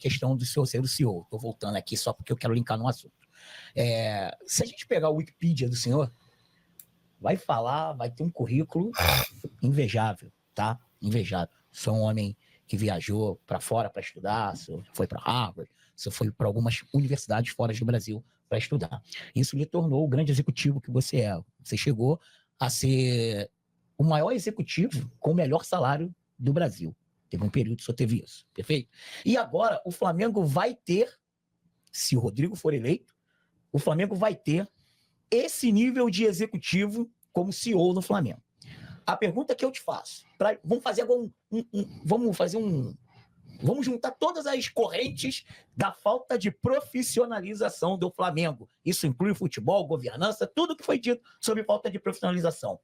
questão do senhor ser o CEO. Estou voltando aqui só porque eu quero linkar no assunto. Se a gente pegar o Wikipedia do senhor, vai ter um currículo invejável, tá? Invejável. Sou um homem que viajou para fora para estudar, foi para Harvard, foi para algumas universidades fora do Brasil para estudar. Isso lhe tornou o grande executivo que você é. Você chegou a ser o maior executivo com o melhor salário do Brasil. Teve um período que só teve isso, perfeito? E agora o Flamengo vai ter, se o Rodrigo for eleito, o Flamengo vai ter esse nível de executivo como CEO no Flamengo. A pergunta que eu te faço, vamos juntar todas as correntes da falta de profissionalização do Flamengo. Isso inclui futebol, governança, tudo que foi dito sobre falta de profissionalização.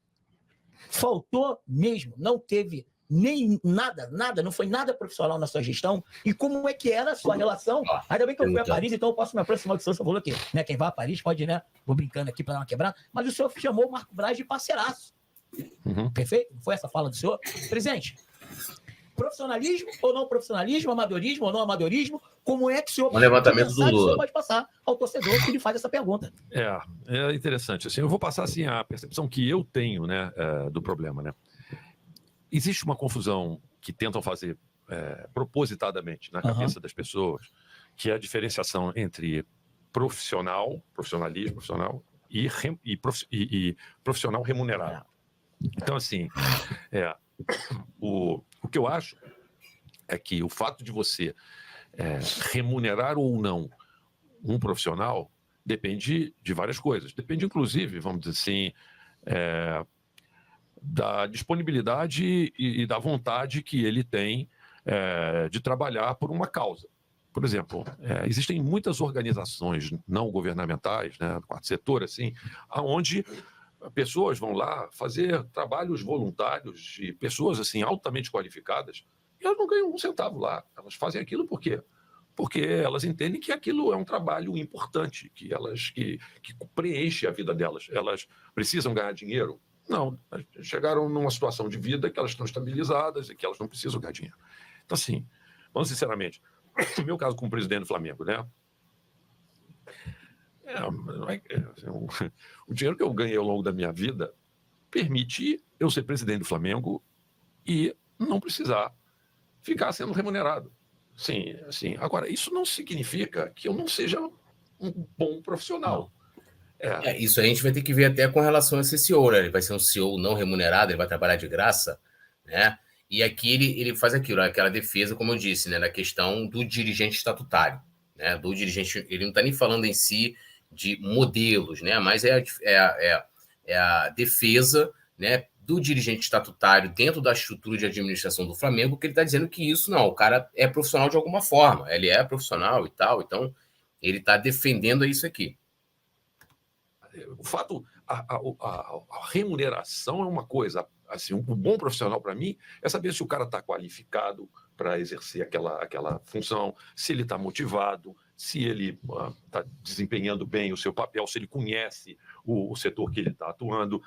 Faltou mesmo, não teve nem nada, não foi nada profissional na sua gestão. E como é que era a sua relação? Ainda bem que eu fui a Paris, então eu posso me aproximar do senhor. Você falou que quem vai a Paris pode, né? Vou brincando aqui para dar uma quebrada. Mas o senhor chamou o Marco Braz de parceiraço. Perfeito? Foi essa fala do senhor? Presidente, profissionalismo ou não profissionalismo, amadorismo ou não amadorismo, como é que o senhor, o levantamento do Lula, o senhor pode passar ao torcedor que lhe faz essa pergunta? É interessante. Assim, eu vou passar assim, a percepção que eu tenho, né, do problema. Né? Existe uma confusão que tentam fazer propositadamente na cabeça das pessoas, que é a diferenciação entre profissionalismo profissional e profissional remunerado. Então, assim, o que eu acho é que o fato de você remunerar ou não um profissional depende de várias coisas. Depende, inclusive, vamos dizer assim, da disponibilidade e da vontade que ele tem de trabalhar por uma causa. Por exemplo, existem muitas organizações não governamentais, né, do quarto setor, assim, onde pessoas vão lá fazer trabalhos voluntários de pessoas assim altamente qualificadas e elas não ganham um centavo lá. Elas fazem aquilo por quê? Porque elas entendem que aquilo é um trabalho importante, que preenche a vida delas. Elas precisam ganhar dinheiro? Não, chegaram numa situação de vida que elas estão estabilizadas e que elas não precisam ganhar dinheiro. Então, assim, vamos sinceramente, no meu caso como presidente do Flamengo, né? O dinheiro que eu ganhei ao longo da minha vida permite eu ser presidente do Flamengo e não precisar ficar sendo remunerado. Sim, assim. Agora, isso não significa que eu não seja um bom profissional. Isso a gente vai ter que ver até com relação a esse CEO, né? Ele vai ser um CEO não remunerado, ele vai trabalhar de graça, né? E aqui ele faz aquela defesa, como eu disse, né, na questão do dirigente estatutário, né? Do dirigente, ele não está nem falando em si de modelos, né? Mas é a defesa, né, do dirigente estatutário dentro da estrutura de administração do Flamengo, que ele está dizendo que isso não, o cara é profissional de alguma forma, ele é profissional e tal, então ele está defendendo isso aqui. O fato, a remuneração é uma coisa, assim, um bom profissional para mim é saber se o cara está qualificado para exercer aquela função, se ele está motivado, se ele está desempenhando bem o seu papel, se ele conhece o setor que ele está atuando.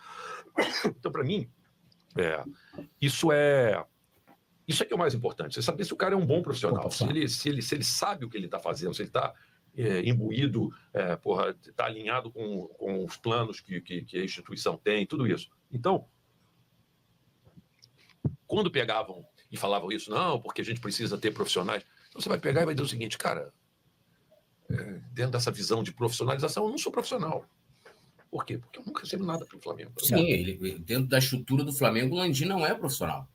Então, para mim, isso é que é o mais importante. Você saber se o cara é um bom profissional, se ele sabe o que ele está fazendo, se ele está imbuído, está alinhado com os planos que a instituição tem, tudo isso. Então, quando pegavam e falavam isso, não, porque a gente precisa ter profissionais, então você vai pegar e vai dizer o seguinte, cara, dentro dessa visão de profissionalização, eu não sou profissional. Por quê? Porque eu nunca recebo nada pelo Flamengo. Sim, dentro da estrutura do Flamengo, o Landim não é profissional.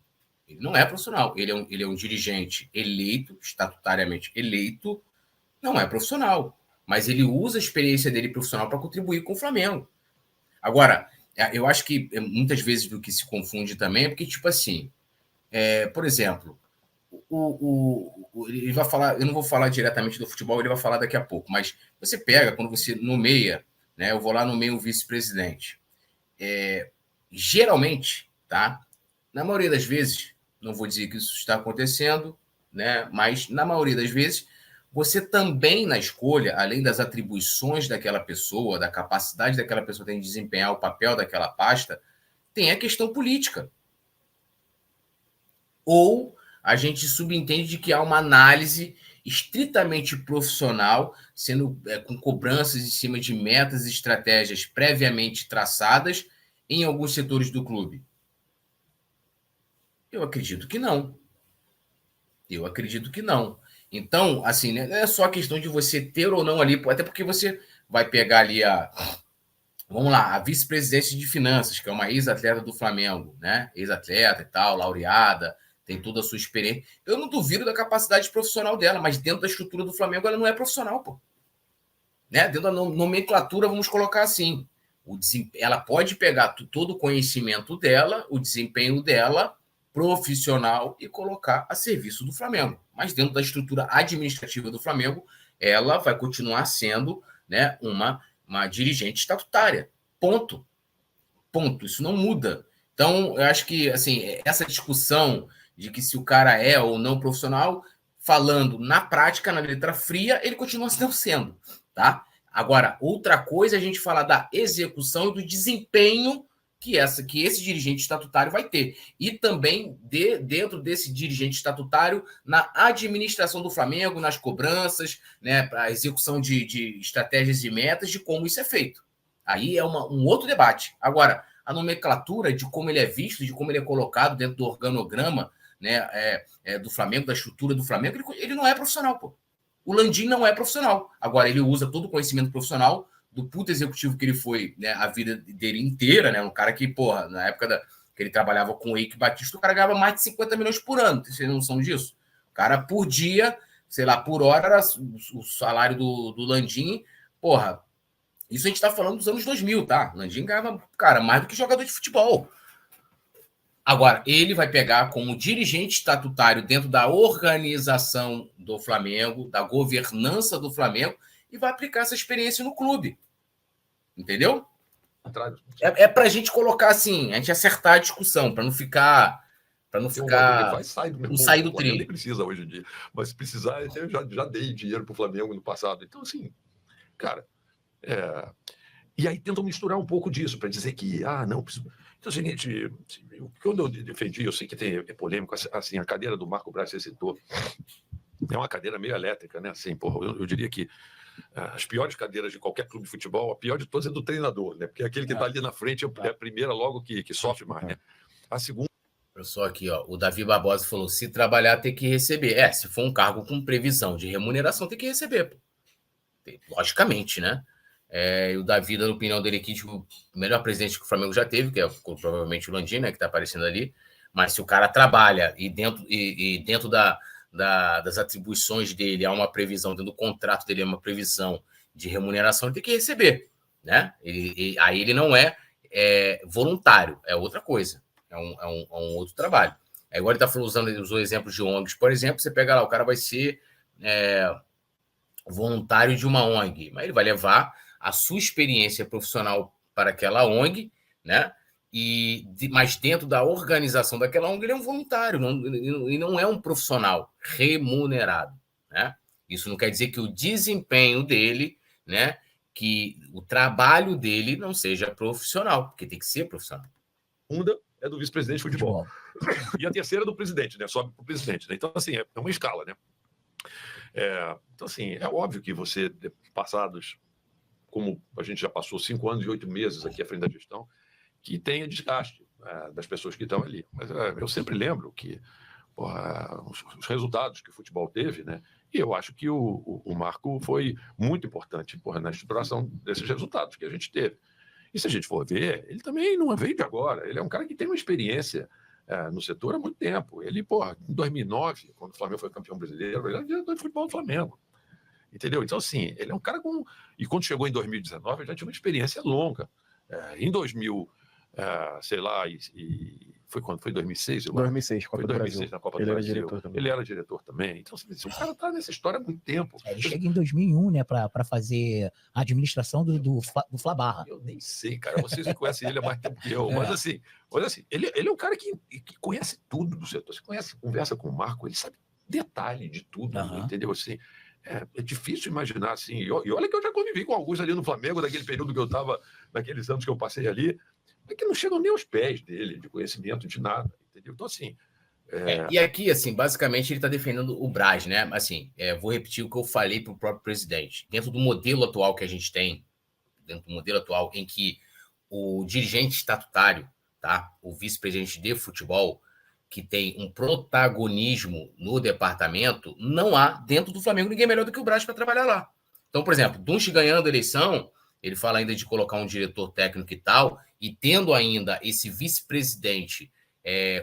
Ele não é profissional. Ele é um dirigente eleito, estatutariamente eleito, não é profissional. Mas ele usa a experiência dele profissional para contribuir com o Flamengo. Agora, eu acho que muitas vezes do que se confunde também é porque, tipo assim, por exemplo, ele vai falar, eu não vou falar diretamente do futebol, ele vai falar daqui a pouco, mas você pega, quando você nomeia, né, eu vou lá nomeio o vice-presidente. Geralmente, tá? Na maioria das vezes, não vou dizer que isso está acontecendo, né, mas na maioria das vezes, você também na escolha, além das atribuições daquela pessoa, da capacidade daquela pessoa em desempenhar o papel daquela pasta, tem a questão política. Ou a gente subentende de que há uma análise estritamente profissional, sendo com cobranças em cima de metas e estratégias previamente traçadas em alguns setores do clube? Eu acredito que não. Eu acredito que não. Então, assim, né, não é só questão de você ter ou não ali, até porque você vai pegar ali vamos lá, a vice-presidente de finanças, que é uma ex-atleta do Flamengo, né? Ex-atleta e tal, laureada, tem toda a sua experiência. Eu não duvido da capacidade profissional dela, mas dentro da estrutura do Flamengo ela não é profissional, pô. Né? Dentro da nomenclatura, vamos colocar assim. Ela pode pegar todo o conhecimento dela, o desempenho dela, profissional, e colocar a serviço do Flamengo. Mas dentro da estrutura administrativa do Flamengo, ela vai continuar sendo, né, uma dirigente estatutária. Ponto. Ponto. Isso não muda. Então, eu acho que assim, essa discussão de que se o cara é ou não profissional, falando na prática, na letra fria, ele continua não sendo. Tá? Agora, outra coisa é a gente falar da execução e do desempenho que esse dirigente estatutário vai ter. E também dentro desse dirigente estatutário, na administração do Flamengo, nas cobranças, né, a execução de estratégias e metas, de como isso é feito. Aí é um outro debate. Agora, a nomenclatura de como ele é visto, de como ele é colocado dentro do organograma, né, do Flamengo, da estrutura do Flamengo, ele não é profissional, pô. O Landim não é profissional. Agora, ele usa todo o conhecimento profissional do puto executivo que ele foi, né, a vida dele inteira, né? Um cara que, porra, na época que ele trabalhava com o Eike Batista, o cara ganhava mais de 50 milhões por ano. Vocês têm noção disso? O cara, por dia, sei lá, por hora, era o salário do Landim. Porra, isso a gente tá falando dos anos 2000, tá? O Landim ganhava, cara, mais do que jogador de futebol. Agora, ele vai pegar como dirigente estatutário dentro da organização do Flamengo, da governança do Flamengo, e vai aplicar essa experiência no clube. Entendeu? É para a gente colocar assim, a gente acertar a discussão, para não ficar. Não sair do trilho. Nem precisa hoje em dia. Mas se precisar, eu já dei dinheiro para o Flamengo no passado. Então, assim, cara. E aí tentam misturar um pouco disso, para dizer que, não, preciso. Então, é o seguinte, quando eu defendi, eu sei que é polêmico, assim, a cadeira do Marco Braz, você citou, é uma cadeira meio elétrica, né? Assim, porra, eu diria que as piores cadeiras de qualquer clube de futebol, a pior de todas é do treinador, né? Porque aquele que está ali na frente é a primeira logo que sofre mais, né? A segunda... Só aqui, ó, o Davi Barbosa falou, se trabalhar tem que receber. Se for um cargo com previsão de remuneração, tem que receber, pô. Logicamente, né? E o Davi, dando a opinião dele aqui, tipo, o melhor presidente que o Flamengo já teve, que é provavelmente o Landim, né, que está aparecendo ali, mas se o cara trabalha e dentro das atribuições dele há uma previsão, dentro do contrato dele há uma previsão de remuneração, ele tem que receber, né? Aí ele não é voluntário, é outra coisa, é um outro trabalho. Agora ele usou exemplos de ONGs, por exemplo, você pega lá, o cara vai ser voluntário de uma ONG, mas ele vai levar a sua experiência profissional para aquela ONG, né? Mas dentro da organização daquela ONG, ele é um voluntário e não é um profissional remunerado, né? Isso não quer dizer que o desempenho dele, né, que o trabalho dele não seja profissional, porque tem que ser profissional. A segunda é do vice-presidente de futebol. E a terceira é do presidente, né? Sobe para o presidente. Né? Então, assim, é uma escala, né? Então, assim, é óbvio que você, passados, como a gente já passou 5 anos e 8 meses aqui à frente da gestão, que tenha desgaste das pessoas que estão ali. Mas eu sempre lembro que os resultados que o futebol teve, né? E eu acho que o Marco foi muito importante na estruturação desses resultados que a gente teve. E se a gente for ver, ele também não veio de agora. Ele é um cara que tem uma experiência no setor há muito tempo. Ele, em 2009, quando o Flamengo foi campeão brasileiro, ele era diretor de futebol do Flamengo. Entendeu? Então, assim, ele é um cara com... E quando chegou em 2019, ele já tinha uma experiência longa. Em 2000, sei lá, foi quando? Foi 2006? 2006, Copa foi 2006, na Copa do Brasil. Ele era diretor também. Então, o cara está nessa história há muito tempo. Ele chega em 2001, né, para fazer a administração do Flabarra. Eu nem sei, cara. Vocês conhecem ele há mais tempo que eu. Mas assim, ele é um cara que conhece tudo do setor. Você conversa com o Marco, ele sabe detalhe de tudo, entendeu? Assim, é difícil imaginar assim. E olha que eu já convivi com alguns ali no Flamengo, daquele período que eu estava, naqueles anos que eu passei ali, é que não chegam nem aos pés dele, de conhecimento, de nada, entendeu? Então, assim, E aqui, assim, basicamente ele está defendendo o Braz, né? Assim, vou repetir o que eu falei para o próprio presidente. Dentro do modelo atual que a gente tem, dentro do modelo atual em que o dirigente estatutário, tá? O vice-presidente de futebol, que tem um protagonismo no departamento, não há dentro do Flamengo ninguém melhor do que o Braz para trabalhar lá. Então, por exemplo, Dunche ganhando a eleição, ele fala ainda de colocar um diretor técnico e tal, e tendo ainda esse vice-presidente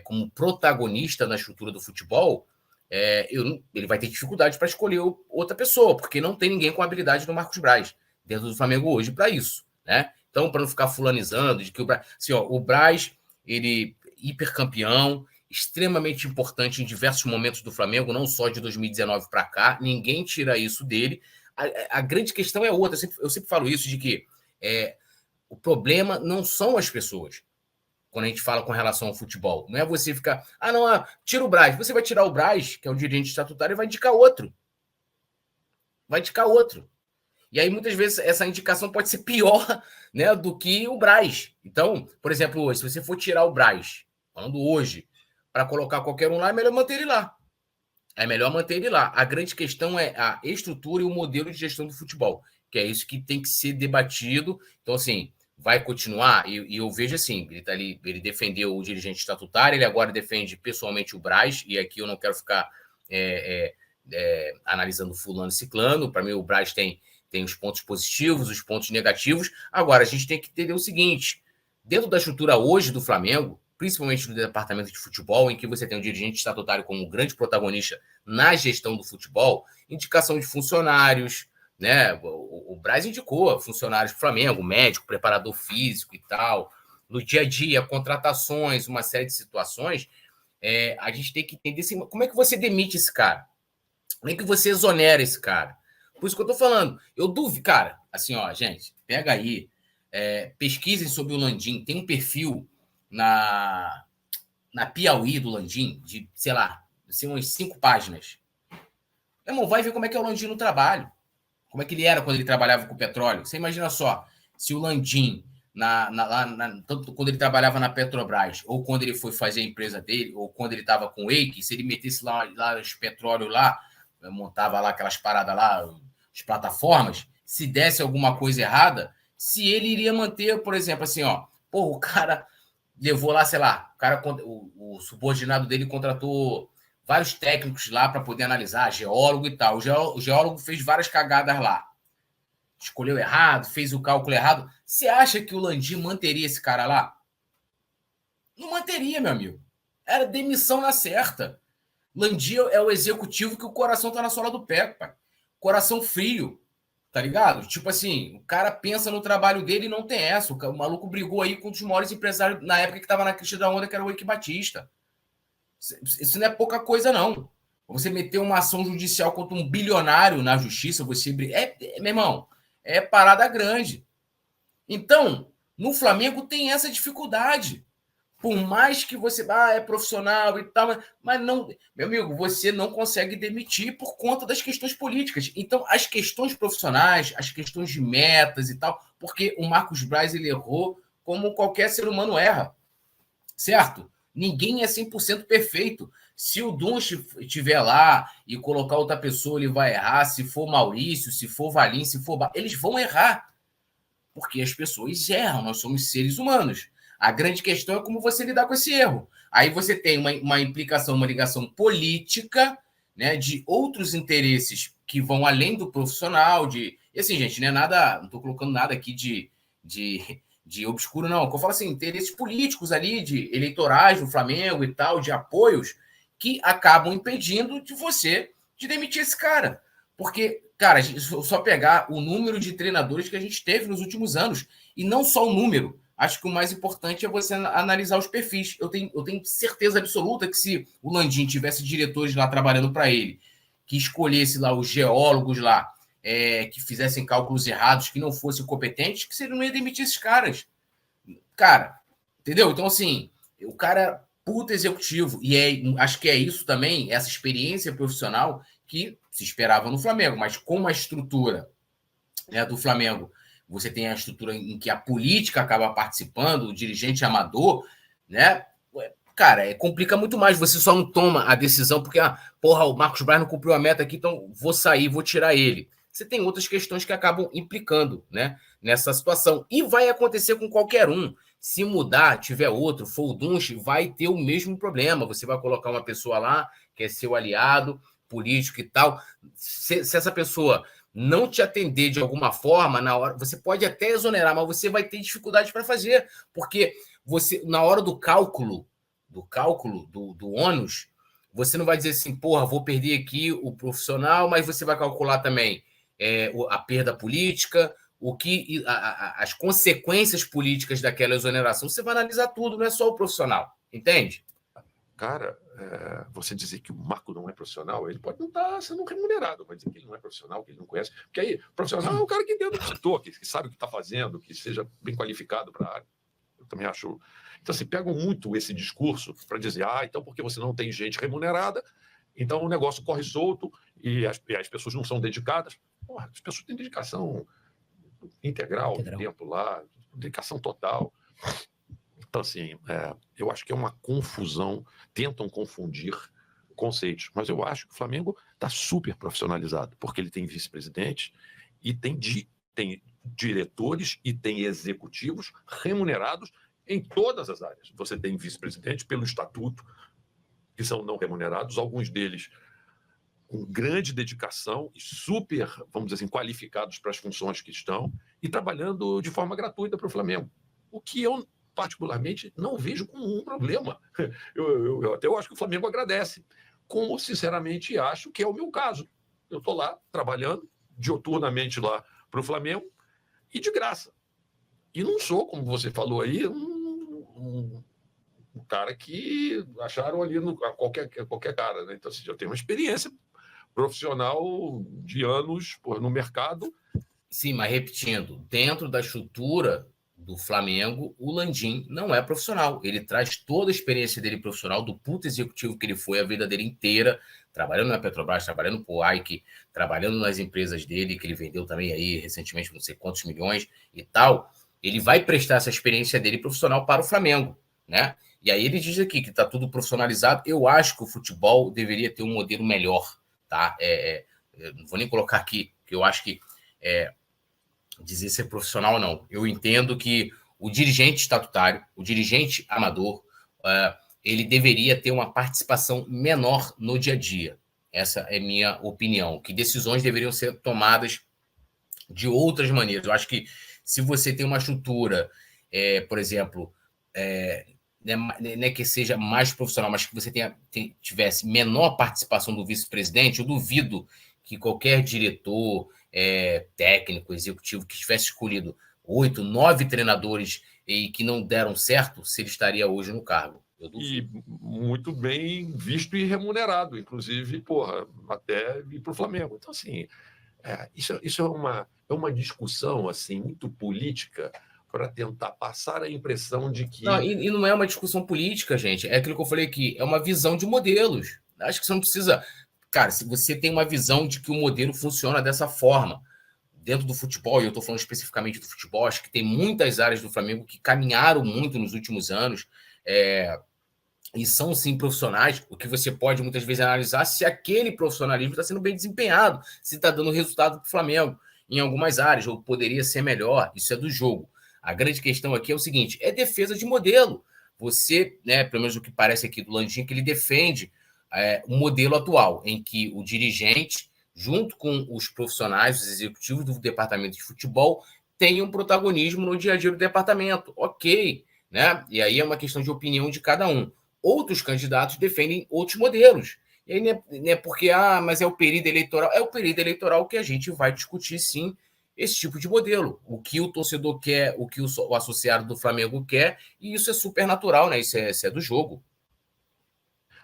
como protagonista na estrutura do futebol, ele vai ter dificuldade para escolher outra pessoa, porque não tem ninguém com a habilidade do Marcos Braz dentro do Flamengo hoje para isso, né? Então, para não ficar fulanizando de que o Braz... Assim, o Braz, ele hipercampeão, extremamente importante em diversos momentos do Flamengo, não só de 2019 para cá, ninguém tira isso dele. A grande questão é outra, eu sempre falo isso, de que o problema não são as pessoas, quando a gente fala com relação ao futebol. Não é você ficar, tira o Braz. Você vai tirar o Braz, que é o dirigente estatutário, e vai indicar outro. E aí, muitas vezes, essa indicação pode ser pior, né, do que o Braz. Então, por exemplo, hoje, se você for tirar o Braz, falando hoje, para colocar qualquer um lá, é melhor manter ele lá. A grande questão é a estrutura e o modelo de gestão do futebol, que é isso que tem que ser debatido. Então, assim, vai continuar? E eu vejo assim, ele tá ali, ele defendeu o dirigente estatutário, ele agora defende pessoalmente o Braz, e aqui eu não quero ficar analisando fulano e ciclano. Para mim, o Braz tem os pontos positivos, os pontos negativos. Agora, a gente tem que entender o seguinte, dentro da estrutura hoje do Flamengo, principalmente no departamento de futebol, em que você tem o dirigente estatutário como um grande protagonista na gestão do futebol, indicação de funcionários, né? O Braz indicou funcionários do Flamengo, médico, preparador físico e tal. No dia a dia, contratações, uma série de situações. A gente tem que entender assim, como é que você demite esse cara? Como é que você exonera esse cara? Por isso que eu tô falando. Eu duvido, cara, assim, ó, gente, pega aí, pesquisem sobre o Landim, tem um perfil na Piauí do Landim, de, sei lá, umas 5 páginas. Meu irmão, vai ver como é que é o Landim no trabalho. Como é que ele era quando ele trabalhava com petróleo. Você imagina só, se o Landim, tanto quando ele trabalhava na Petrobras, ou quando ele foi fazer a empresa dele, ou quando ele estava com o Eike, se ele metesse lá os petróleos lá, montava lá aquelas paradas lá, as plataformas, se desse alguma coisa errada, se ele iria manter, por exemplo, assim, ó, o cara levou lá, sei lá, o subordinado dele contratou vários técnicos lá para poder analisar, geólogo e tal. O geólogo fez várias cagadas lá. Escolheu errado, fez o cálculo errado. Você acha que o Landim manteria esse cara lá? Não manteria, meu amigo. Era demissão na certa. Landim é o executivo que o coração tá na sola do pé, pai. Coração frio, tá ligado? Tipo assim, o cara pensa no trabalho dele e não tem essa. O maluco brigou aí com um dos maiores empresários na época que tava na crista da onda, que era o Eike Batista. Isso não é pouca coisa, não. Você meter uma ação judicial contra um bilionário na justiça, meu irmão, é parada grande. Então, no Flamengo tem essa dificuldade. Por mais que você é profissional e tal, mas não, meu amigo, você não consegue demitir por conta das questões políticas. Então, as questões profissionais, as questões de metas e tal, porque o Marcos Braz ele errou como qualquer ser humano erra, certo? Ninguém é 100% perfeito. Se o Dunche estiver lá e colocar outra pessoa, ele vai errar. Se for Maurício, se for Valim, se for... Eles vão errar. Porque as pessoas erram. Nós somos seres humanos. A grande questão é como você lidar com esse erro. Aí você tem uma implicação, uma ligação política, né, de outros interesses que vão além do profissional. E assim, gente, não é nada... Não estou colocando nada aqui de obscuro, não. Eu falo assim, interesses políticos ali, de eleitorais no Flamengo e tal, de apoios, que acabam impedindo de você de demitir esse cara. Porque, cara, só pegar o número de treinadores que a gente teve nos últimos anos, e não só o número. Acho que o mais importante é você analisar os perfis. Eu tenho certeza absoluta que se o Landim tivesse diretores lá trabalhando para ele, que escolhesse lá os geólogos lá, que fizessem cálculos errados, que não fossem competentes, que ele não ia demitir esses caras. Cara, entendeu? Então, assim, o cara puta executivo, e acho que é isso também, essa experiência profissional que se esperava no Flamengo, mas com a estrutura, né, do Flamengo, você tem a estrutura em que a política acaba participando, o dirigente amador, né? cara, complica muito mais. Você só não toma a decisão porque, porra, o Marcos Braz não cumpriu a meta aqui, então vou sair, vou tirar ele. Você tem outras questões que acabam implicando, né, nessa situação. E vai acontecer com qualquer um. Se mudar, tiver outro, for o Dunche, vai ter o mesmo problema. Você vai colocar uma pessoa lá que é seu aliado político e tal. Se essa pessoa não te atender de alguma forma, na hora, você pode até exonerar, mas você vai ter dificuldade para fazer, porque você, na hora do cálculo do ônus, você não vai dizer assim, porra, vou perder aqui o profissional, mas você vai calcular também a perda política, as consequências políticas daquela exoneração. Você vai analisar tudo, não é só o profissional, entende? Cara, você dizer que o Marco não é profissional, ele pode não estar sendo remunerado, mas dizer que ele não é profissional, que ele não conhece. Porque aí, profissional é o cara que entende do setor, que sabe o que está fazendo, que seja bem qualificado para a área. Eu também acho. Então, se pegam muito esse discurso para dizer, então porque você não tem gente remunerada, então o negócio corre solto e as pessoas não são dedicadas. Porra, as pessoas têm dedicação integral. De tempo lá, dedicação total. Então, assim, eu acho que é uma confusão, tentam confundir conceitos, mas eu acho que o Flamengo está super profissionalizado, porque ele tem vice-presidente e tem diretores e tem executivos remunerados em todas as áreas. Você tem vice-presidente pelo estatuto, que são não remunerados, alguns deles com grande dedicação e super, vamos dizer assim, qualificados para as funções que estão e trabalhando de forma gratuita para o Flamengo. O que eu, particularmente, não vejo como um problema. Eu até acho que o Flamengo agradece, como, sinceramente, acho que é o meu caso. Eu estou lá, trabalhando dioturnamente lá para o Flamengo e de graça. E não sou, como você falou aí, um cara que acharam ali qualquer cara. Né? Então, assim, eu tenho uma experiência profissional de anos no mercado. Sim, mas repetindo, dentro da estrutura do Flamengo, o Landim não é profissional. Ele traz toda a experiência dele profissional, do puto executivo que ele foi a vida dele inteira, trabalhando na Petrobras, trabalhando pro Ike, trabalhando nas empresas dele, que ele vendeu também aí recentemente, não sei quantos milhões e tal. Ele vai prestar essa experiência dele profissional para o Flamengo, né? E aí ele diz aqui que está tudo profissionalizado. Eu acho que o futebol deveria ter um modelo melhor, tá? Não vou nem colocar aqui, porque eu acho que dizer ser profissional, não. Eu entendo que o dirigente estatutário, o dirigente amador, ele deveria ter uma participação menor no dia a dia. Essa é minha opinião, que decisões deveriam ser tomadas de outras maneiras. Eu acho que se você tem uma estrutura, por exemplo, não é que seja mais profissional, mas que você tivesse menor participação do vice-presidente, eu duvido que qualquer diretor técnico, executivo, que tivesse escolhido 8, 9 treinadores e que não deram certo, se ele estaria hoje no cargo. E muito bem visto e remunerado, inclusive, até ir para o Flamengo. Então, assim, isso é uma discussão assim, muito política para tentar passar a impressão de que... Não, e não é uma discussão política, gente. É aquilo que eu falei aqui, é uma visão de modelos. Acho que você não precisa... Cara, se você tem uma visão de que o modelo funciona dessa forma, dentro do futebol, e eu estou falando especificamente do futebol, acho que tem muitas áreas do Flamengo que caminharam muito nos últimos anos, e são, sim, profissionais. O que você pode, muitas vezes, analisar se aquele profissionalismo está sendo bem desempenhado, se está dando resultado para o Flamengo em algumas áreas, ou poderia ser melhor. Isso é do jogo. A grande questão aqui é o seguinte, defesa de modelo. Você, né, pelo menos o que parece aqui do Landim, que ele defende o modelo atual, em que o dirigente, junto com os profissionais, os executivos do departamento de futebol, tem um protagonismo no dia a dia do departamento. Ok, né? E aí é uma questão de opinião de cada um. Outros candidatos defendem outros modelos. E aí não é porque, mas é o período eleitoral. É o período eleitoral que a gente vai discutir, sim, esse tipo de modelo. O que o torcedor quer, o que o associado do Flamengo quer, e isso é super natural, né? Isso é do jogo.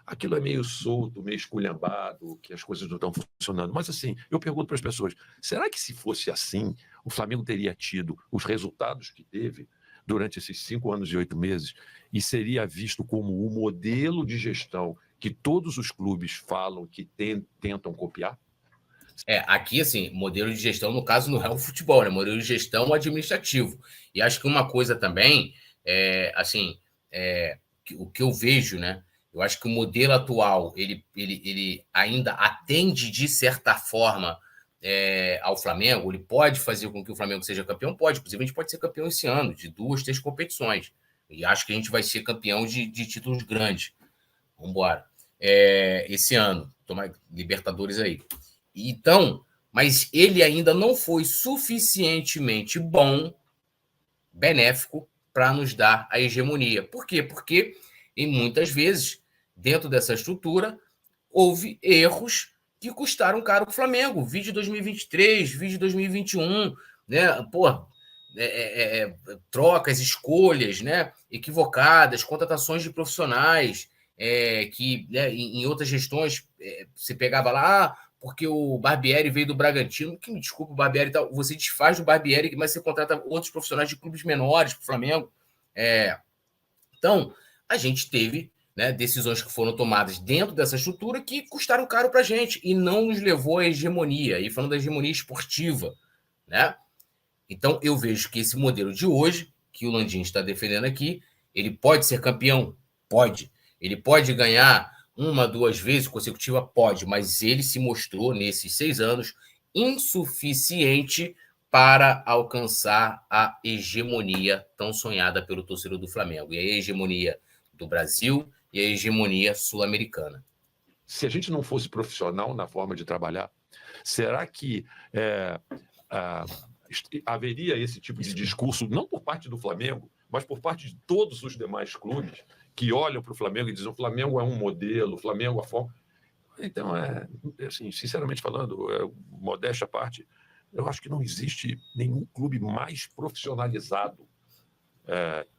Aquilo é meio solto, meio esculhambado, que as coisas não estão funcionando. Mas, assim, eu pergunto para as pessoas, será que se fosse assim, o Flamengo teria tido os resultados que teve durante esses 5 anos e 8 meses e seria visto como o modelo de gestão que todos os clubes falam que tentam copiar? Aqui, assim, modelo de gestão, no caso, não é o futebol, né? Modelo de gestão administrativo. E acho que uma coisa também, o que eu vejo, né? Eu acho que o modelo atual ele ainda atende, de certa forma, ao Flamengo. Ele pode fazer com que o Flamengo seja campeão? Pode. Inclusive, a gente pode ser campeão esse ano, de 2, 3 competições. E acho que a gente vai ser campeão de títulos grandes. Vamos embora. Esse ano. Tomar Libertadores aí. Então, mas ele ainda não foi suficientemente bom, benéfico, para nos dar a hegemonia. Por quê? Porque, em muitas vezes, dentro dessa estrutura, houve erros que custaram caro para o Flamengo. Vídeo 2023, vídeo 2021, né? Trocas, escolhas, né? Equivocadas, contratações de profissionais, que, né, em outras gestões você pegava lá, porque o Barbieri veio do Bragantino, que me desculpa, o Barbieri tal, você desfaz do Barbieri, mas você contrata outros profissionais de clubes menores para o Flamengo. Então, a gente teve, né, decisões que foram tomadas dentro dessa estrutura que custaram caro para a gente e não nos levou à hegemonia, e falando da hegemonia esportiva, né? Então, eu vejo que esse modelo de hoje, que o Landim está defendendo aqui, ele pode ser campeão? Pode. Ele pode ganhar 1, 2 vezes consecutiva? Pode, mas ele se mostrou, nesses 6 anos, insuficiente para alcançar a hegemonia tão sonhada pelo torcedor do Flamengo. E a hegemonia do Brasil e a hegemonia sul-americana. Se a gente não fosse profissional na forma de trabalhar, será que haveria esse tipo de discurso, não por parte do Flamengo, mas por parte de todos os demais clubes que olham para o Flamengo e dizem: o Flamengo é um modelo, o Flamengo é a forma. Então, assim, sinceramente falando, modéstia à parte, eu acho que não existe nenhum clube mais profissionalizado,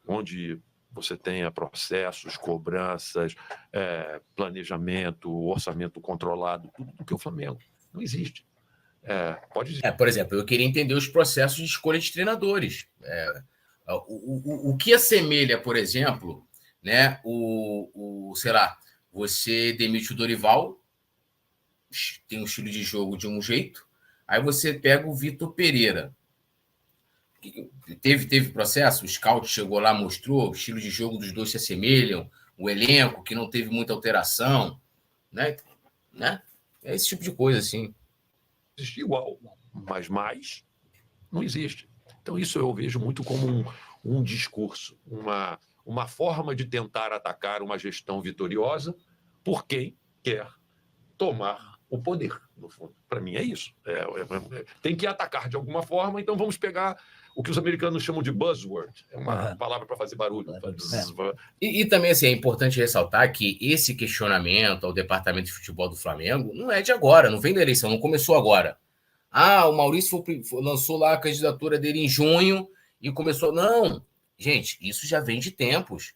onde você tenha processos, cobranças, planejamento, orçamento controlado, tudo do que o Flamengo. Não existe. Pode dizer. Por exemplo, eu queria entender os processos de escolha de treinadores. O que assemelha, por exemplo, né, sei lá, você demite o Dorival, tem um estilo de jogo de um jeito, aí você pega o Vitor Pereira. Teve processo, o scout chegou lá, mostrou, o estilo de jogo dos dois se assemelham, o elenco que não teve muita alteração, né? É esse tipo de coisa, assim. Existe igual, mas mais não existe. Então, isso eu vejo muito como um discurso, uma forma de tentar atacar uma gestão vitoriosa por quem quer tomar o poder, no fundo. Para mim é isso. Tem que atacar de alguma forma, então vamos pegar o que os americanos chamam de buzzword. É uma palavra para fazer barulho. E também, assim, é importante ressaltar que esse questionamento ao departamento de futebol do Flamengo não é de agora, não vem da eleição, não começou agora. O Maurício lançou lá a candidatura dele em junho e começou... Não, gente, isso já vem de tempos.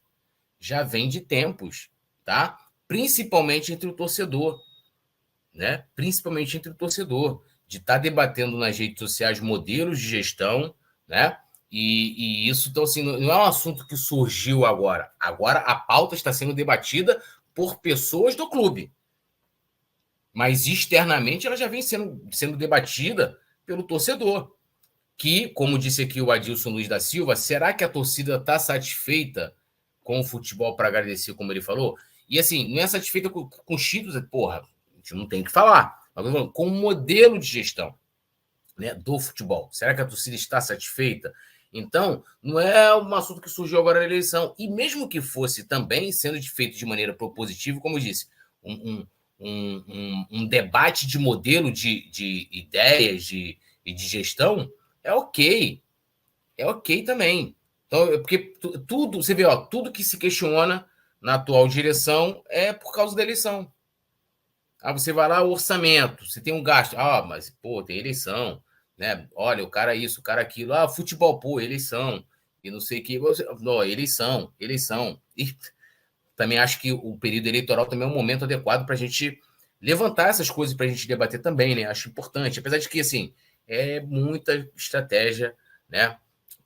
Já vem de tempos, tá? Principalmente entre o torcedor, né? Principalmente entre o torcedor, de estar debatendo nas redes sociais modelos de gestão, né? E isso, então, assim, não é um assunto que surgiu agora. Agora a pauta está sendo debatida por pessoas do clube. Mas externamente ela já vem sendo debatida pelo torcedor. Que, como disse aqui o Adilson Luiz da Silva, será que a torcida está satisfeita com o futebol para agradecer, como ele falou? E assim, não é satisfeita com os títulos, porra, a gente não tem que falar. Mas com o modelo de gestão, né, do futebol. Será que a torcida está satisfeita? Então, não é um assunto que surgiu agora na eleição. E mesmo que fosse também sendo feito de maneira propositiva, como eu disse, um debate de modelo de ideias e de gestão, é ok. É ok também. Então, porque tudo, você vê, tudo que se questiona na atual direção é por causa da eleição. Você vai lá, o orçamento, você tem um gasto. Mas, tem eleição, né? Olha, o cara isso, o cara aquilo. Futebol, eleição. E não sei o que. Não, eleição. E também acho que o período eleitoral também é um momento adequado para a gente levantar essas coisas para a gente debater também, né? Acho importante. Apesar de que, assim, é muita estratégia, né?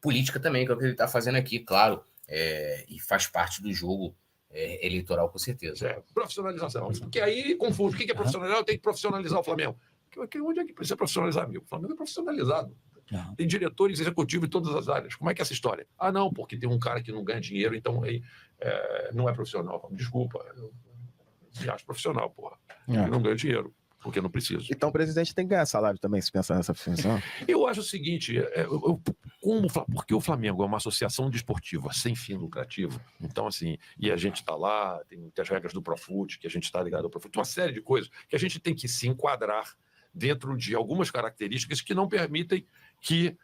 Política também, que é o que ele está fazendo aqui, claro. E faz parte do jogo eleitoral, com certeza. Profissionalização. Porque aí confunde. O que é profissionalizar? Eu tenho que profissionalizar o Flamengo. Onde é que precisa profissionalizar, amigo? O Flamengo é profissionalizado. Tem diretores executivos em todas as áreas. Como é que é essa história? Ah, não, porque tem um cara que não ganha dinheiro, então aí não é profissional. Desculpa, eu me acho profissional, porra. Eu não ganho dinheiro, porque não preciso. Então o presidente tem que ganhar salário também, se pensar nessa função. Eu acho o seguinte, porque o Flamengo é uma associação desportiva sem fim lucrativo, então assim, e a gente está lá, tem as regras do Profut, que a gente está ligado ao Profut, uma série de coisas que a gente tem que se enquadrar dentro de algumas características que não permitem que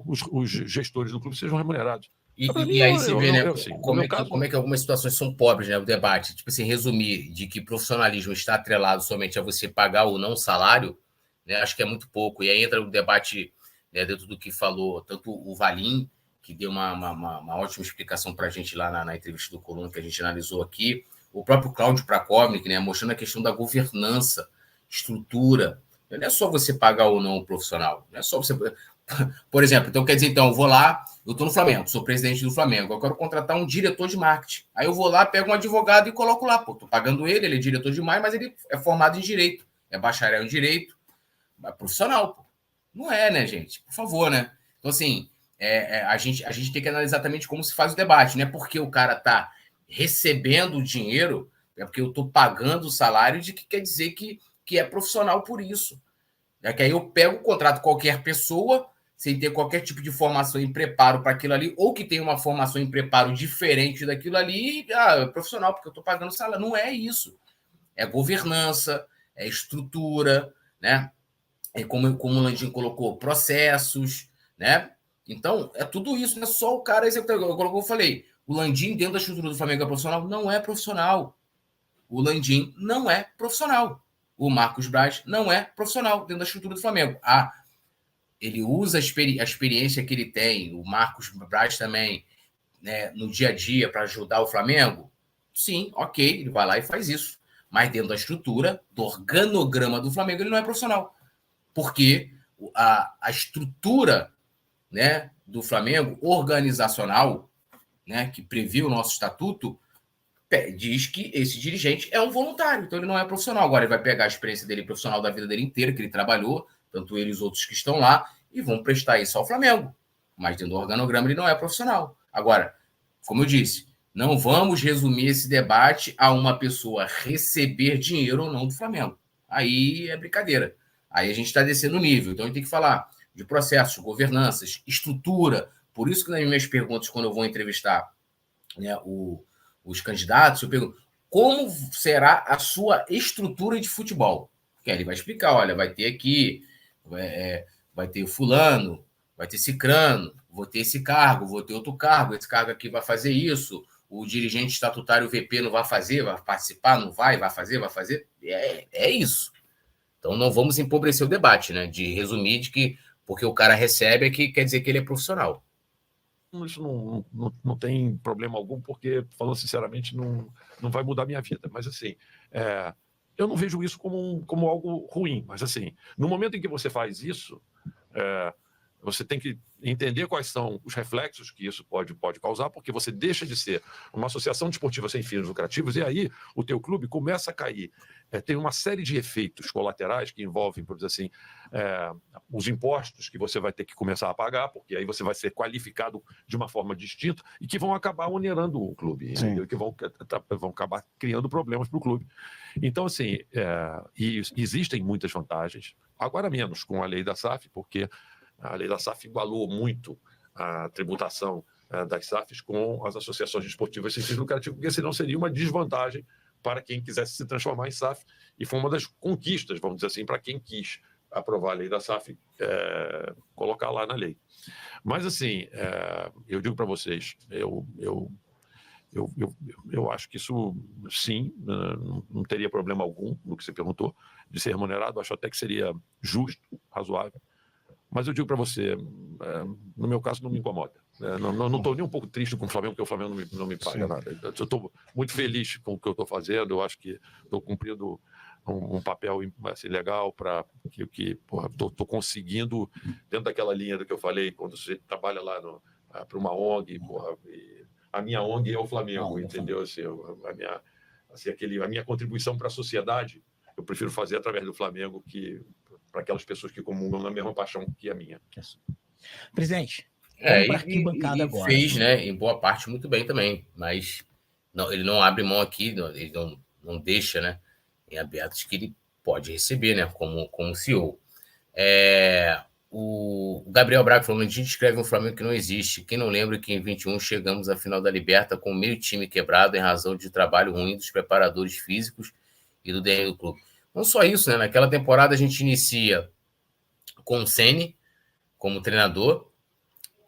os gestores do clube sejam remunerados. E aí você vê, né, como é que algumas situações são pobres, né, o debate. Tipo assim, resumir de que profissionalismo está atrelado somente a você pagar ou não salário, né, acho que é muito pouco. E aí entra o debate, né, dentro do que falou tanto o Valim, que deu uma ótima explicação para a gente lá na entrevista do Coluna, que a gente analisou aqui, o próprio Cláudio Prakovnik, né, mostrando a questão da governança, estrutura. Não é só você pagar ou não o profissional, não é só você... Por exemplo, então quer dizer, então, eu vou lá, eu estou no Flamengo, sou presidente do Flamengo, eu quero contratar um diretor de marketing. Aí eu vou lá, pego um advogado e coloco lá, pô, tô pagando ele é diretor de marketing, mas ele é formado em direito, é bacharel em direito, é profissional, pô. Não é, né, gente? Por favor, né? Então, assim, a gente tem que analisar exatamente como se faz o debate, não é porque o cara tá recebendo o dinheiro, é porque eu tô pagando o salário de que quer dizer que é profissional por isso. É que aí eu pego, contrato qualquer pessoa, sem ter qualquer tipo de formação em preparo para aquilo ali, ou que tem uma formação em preparo diferente daquilo ali, é profissional, porque eu estou pagando salário. Não é isso. É governança, é estrutura, né? É como o Landim colocou, processos, né? Então, é tudo isso, não é só o cara executar. Como eu falei, o Landim dentro da estrutura do Flamengo é profissional? Não é profissional. O Landim não é profissional. O Marcos Braz não é profissional dentro da estrutura do Flamengo. Ele usa a experiência que ele tem, o Marcos Braz também, né, no dia a dia para ajudar o Flamengo? Sim, ok, ele vai lá e faz isso. Mas dentro da estrutura, do organograma do Flamengo, ele não é profissional. Porque a estrutura, né, do Flamengo, organizacional, né, que previu o nosso estatuto, diz que esse dirigente é um voluntário, então ele não é profissional. Agora ele vai pegar a experiência dele profissional da vida dele inteira, que ele trabalhou, tanto ele e os outros que estão lá, e vão prestar isso ao Flamengo. Mas dentro do organograma ele não é profissional. Agora, como eu disse, não vamos resumir esse debate a uma pessoa receber dinheiro ou não do Flamengo. Aí é brincadeira. Aí a gente está descendo o nível. Então a gente tem que falar de processos, governanças, estrutura. Por isso que nas minhas perguntas, quando eu vou entrevistar, né, os candidatos, eu pergunto, como será a sua estrutura de futebol? Porque ele vai explicar, olha, vai ter aqui, vai ter fulano, vai ter cicrano, vou ter esse cargo, vou ter outro cargo, esse cargo aqui vai fazer isso, o dirigente estatutário VP não vai fazer, vai participar, não vai fazer. É isso. Então não vamos empobrecer o debate, né? De resumir de que porque o cara recebe é que quer dizer que ele é profissional. Isso não tem problema algum, porque, falando sinceramente, não vai mudar a minha vida. Mas, assim, eu não vejo isso como algo ruim. Mas, assim, no momento em que você faz isso, você tem que entender quais são os reflexos que isso pode causar, porque você deixa de ser uma associação desportiva sem fins lucrativos, e aí o teu clube começa a cair. Tem uma série de efeitos colaterais que envolvem, por dizer assim, os impostos que você vai ter que começar a pagar, porque aí você vai ser qualificado de uma forma distinta e que vão acabar onerando o clube, que vão acabar criando problemas para o clube. Então, assim, existem muitas vantagens, agora menos com a lei da SAF, porque a lei da SAF igualou muito a tributação das SAFs com as associações desportivas sem fins lucrativos, porque senão seria uma desvantagem para quem quisesse se transformar em SAF, e foi uma das conquistas, vamos dizer assim, para quem quis aprovar a lei da SAF, colocar lá na lei. Mas, assim, eu digo para vocês, eu acho que isso, sim, não teria problema algum no que você perguntou, de ser remunerado, acho até que seria justo, razoável. Mas eu digo para você, no meu caso, não me incomoda. Não estou nem um pouco triste com o Flamengo, porque o Flamengo não me paga nada. Eu estou muito feliz com o que eu estou fazendo. Eu acho que estou cumprindo um papel assim, legal para que estou conseguindo, dentro daquela linha do que eu falei, quando você trabalha lá para uma ONG, a minha ONG é o Flamengo, entendeu? Assim, a minha contribuição para a sociedade, eu prefiro fazer através do Flamengo, que para aquelas pessoas que comungam na mesma paixão que a minha. Presidente, vamos para arquibancada e agora. fez, né, em boa parte, muito bem também, mas não, ele não abre mão aqui, ele não deixa, né, em abertos que ele pode receber, né, como CEO. O Gabriel Braga falou: a gente escreve um Flamengo que não existe. Quem não lembra que em 21 chegamos à final da Liberta com meio time quebrado em razão de trabalho ruim dos preparadores físicos e do DN do clube. Não só isso, né? Naquela temporada a gente inicia com o Ceni como treinador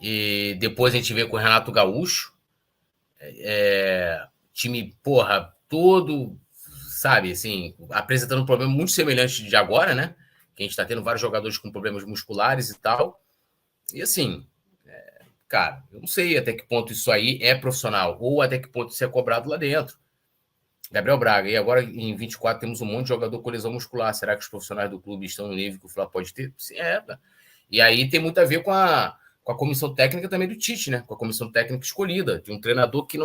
e depois a gente vê com o Renato Gaúcho. Time, todo, sabe, assim, apresentando um problema muito semelhante de agora, né? Que a gente está tendo vários jogadores com problemas musculares e tal. E assim, cara, eu não sei até que ponto isso aí é profissional ou até que ponto isso é cobrado lá dentro. Gabriel Braga, e agora em 24 temos um monte de jogador com lesão muscular. Será que os profissionais do clube estão no nível que o Flá pode ter? Sim, E aí tem muito a ver com a comissão técnica também do Tite, né? Com a comissão técnica escolhida, de um treinador que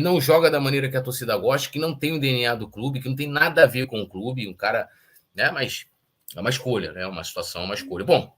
não joga da maneira que a torcida gosta, que não tem o DNA do clube, que não tem nada a ver com o clube, um cara, né? Mas é uma escolha, né? Uma situação, uma escolha. Bom,